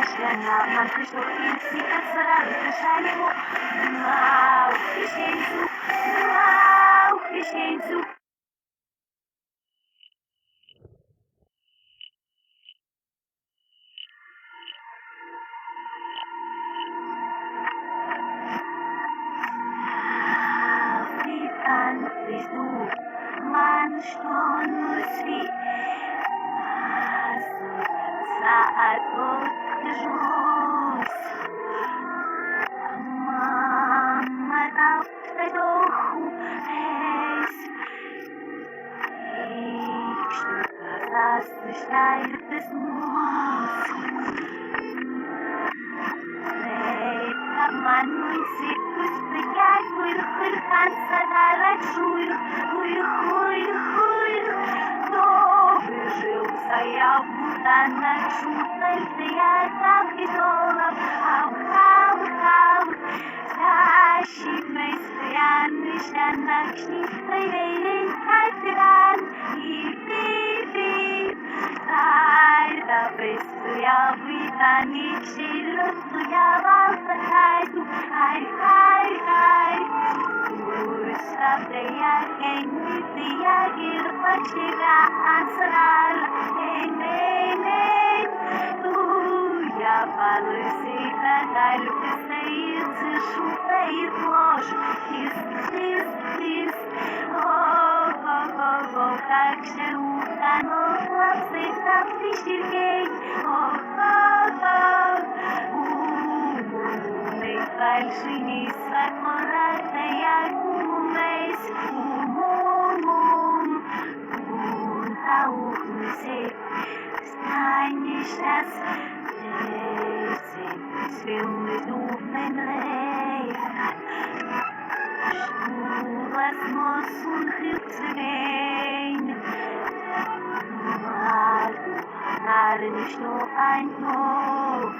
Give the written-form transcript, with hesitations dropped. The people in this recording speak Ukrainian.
Maștena, m-am creștot fizică, sărară, cășanimo. Wow, Crescenzo, wow, Crescenzo. Cristo, man что нуси, saat jus, mama tau dohu es, ich das steil des Mus, man nunsi pusprikat hul kansa darachul, hul жил стоял будто на чудной приятном идолом, тащимый стоянный штанах шнифрой вейлей кайферан и пип-пип. Айда стоял вытаник шилут, стоял захайду, ай. Sabia que me dia ir para chegar a sarar tu já falecida da luz se chuta e rojo как же утонула в цветах пещерей дальше не сакмаратая Станешь раз свилный дубный млейх Шулас мосун хюцвейн Марку, нарни что аньтов